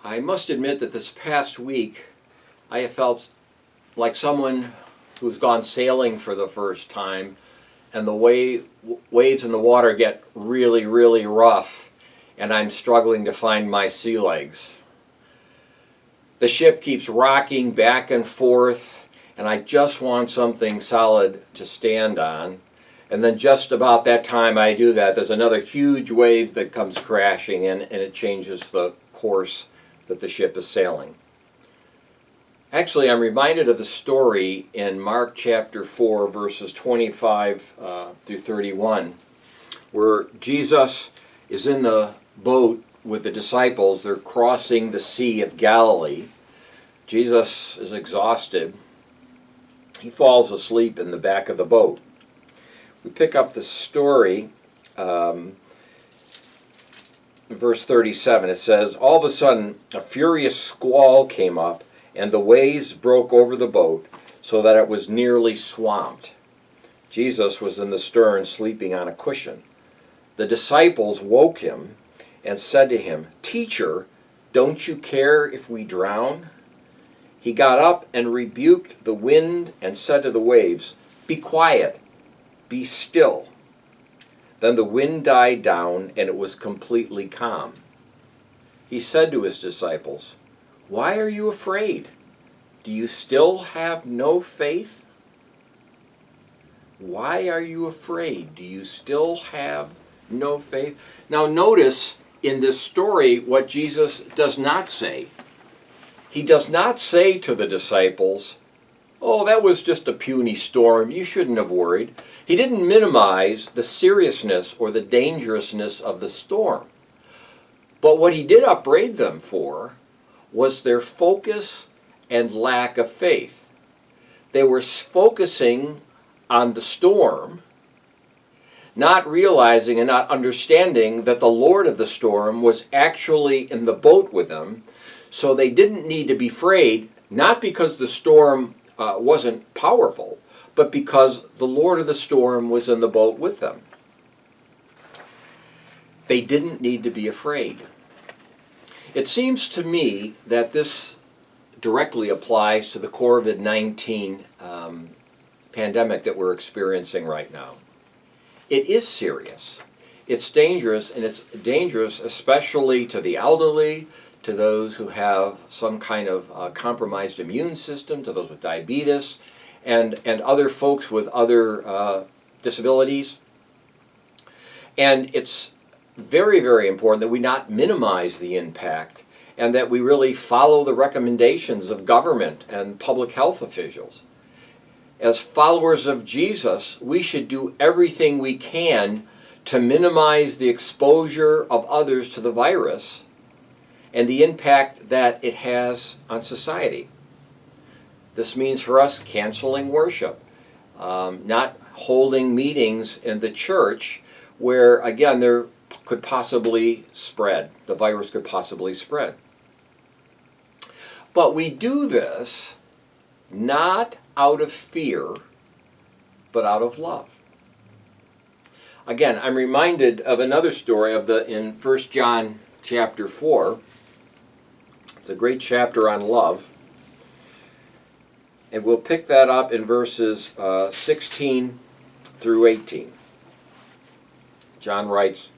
I must admit that this past week I have felt like someone who's gone sailing for the first time, and the waves in the water get really, really rough, and I'm struggling to find my sea legs. The ship keeps rocking back and forth, and I just want something solid to stand on. And then just about that time I do that, there's another huge wave that comes crashing in, and it changes the course that the ship is sailing. Actually, I'm reminded of the story in Mark chapter 4, verses 25 through 31, where Jesus is in the boat with the disciples. They're crossing the Sea of Galilee. Jesus is exhausted. He falls asleep in the back of the boat. We pick up the story in verse 37. It says, "All of a sudden, a furious squall came up, and the waves broke over the boat so that it was nearly swamped. Jesus was in the stern, sleeping on a cushion. The disciples woke him and said to him, 'Teacher, don't you care if we drown?' He got up and rebuked the wind and said to the waves, 'Be quiet, be still.' Then the wind died down and it was completely calm. He said to his disciples, 'Why are you afraid? Do you still have no faith?' Why are you afraid? Do you still have no faith?" Now notice in this story what Jesus does not say. He does not say to the disciples, "Oh, that was just a puny storm. You shouldn't have worried." He didn't minimize the seriousness or the dangerousness of the storm. But what he did upbraid them for was their focus and lack of faith. They were focusing on the storm, not realizing and not understanding that the Lord of the storm was actually in the boat with them. So they didn't need to be afraid, not because the storm wasn't powerful, but because the Lord of the storm was in the boat with them. They didn't need to be afraid. It seems to me that this directly applies to the COVID-19 pandemic that we're experiencing right now. It is serious. It's dangerous, and it's dangerous especially to the elderly, to those who have some kind of compromised immune system, to those with diabetes, and other folks with other disabilities. And it's very, very important that we not minimize the impact and that we really follow the recommendations of government and public health officials. As followers of Jesus, we should do everything we can to minimize the exposure of others to the virus and the impact that it has on society. This means for us canceling worship, not holding meetings in the church where, again, there could possibly spread, the virus could possibly spread. But we do this not out of fear, but out of love. Again, I'm reminded of another story in 1 John chapter 4. It's a great chapter on love. And we'll pick that up in verses 16 through 18. John writes,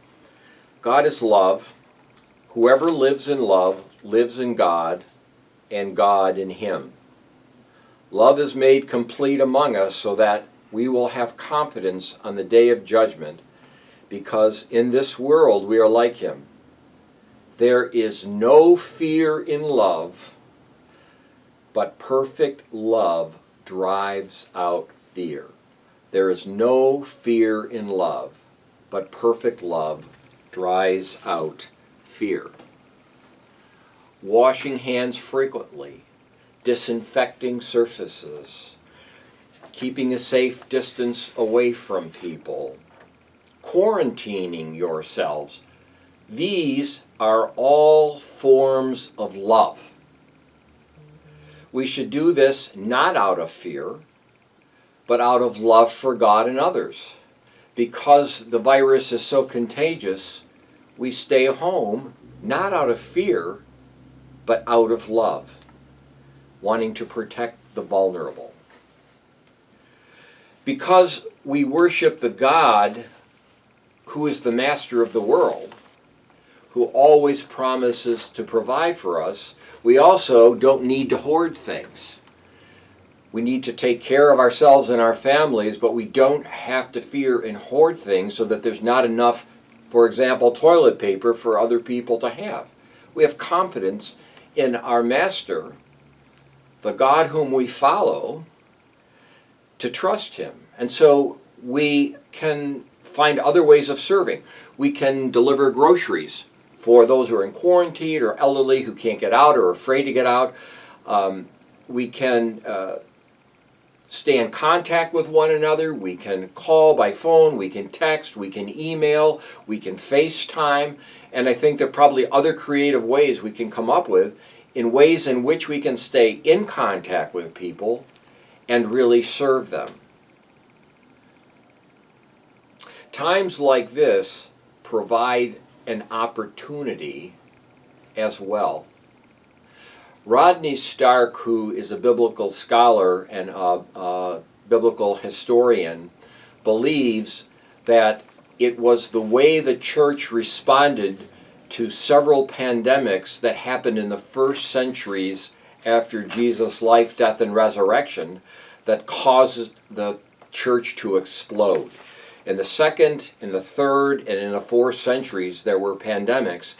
"God is love. Whoever lives in love lives in God, and God in him. Love is made complete among us so that we will have confidence on the day of judgment, because in this world we are like him. There is no fear in love, but perfect love drives out fear." There is no fear in love, but perfect love drives out fear. Washing hands frequently, disinfecting surfaces, keeping a safe distance away from people, quarantining yourselves. These are all forms of love. We should do this not out of fear, but out of love for God and others. Because the virus is so contagious, we stay home not out of fear, but out of love, wanting to protect the vulnerable. Because we worship the God who is the master of the world, who always promises to provide for us, we also don't need to hoard things. We need to take care of ourselves and our families, but we don't have to fear and hoard things so that there's not enough, for example, toilet paper for other people to have. We have confidence in our Master, the God whom we follow, to trust him. And so we can find other ways of serving. We can deliver groceries for those who are in quarantine or elderly who can't get out or are afraid to get out. We can stay in contact with one another. We can call by phone, we can text, we can email, we can FaceTime, and I think there are probably other creative ways we can come up with in ways in which we can stay in contact with people and really serve them. Times like this provide an opportunity as well. Rodney Stark, who is a biblical scholar and a biblical historian, believes that it was the way the church responded to several pandemics that happened in the first centuries after Jesus' life, death, and resurrection that caused the church to explode. In the second, in the third, and in the fourth centuries, there were pandemics,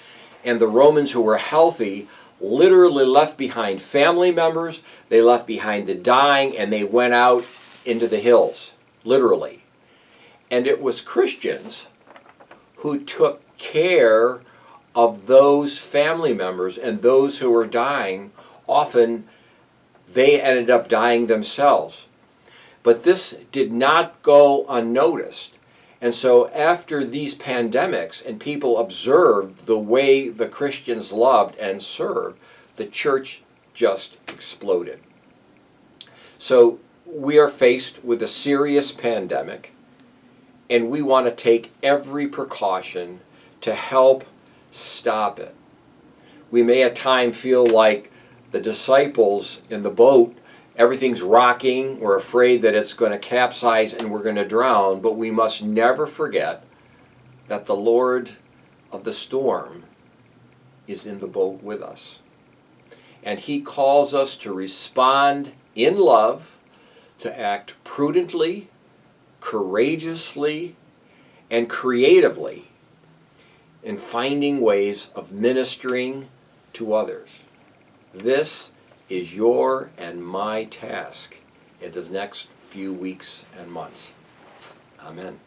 and the Romans who were healthy literally left behind family members, they left behind the dying, and they went out into the hills, literally. And it was Christians who took care of those family members and those who were dying. Often they ended up dying themselves. But this did not go unnoticed. And so after these pandemics and people observed the way the Christians loved and served, the church just exploded. So we are faced with a serious pandemic, and we want to take every precaution to help stop it. We may at times feel like the disciples in the boat, everything's rocking, we're afraid that it's going to capsize and we're going to drown, but we must never forget that the Lord of the storm is in the boat with us. And he calls us to respond in love, to act prudently, courageously, and creatively in finding ways of ministering to others. This is your and my task in the next few weeks and months. Amen.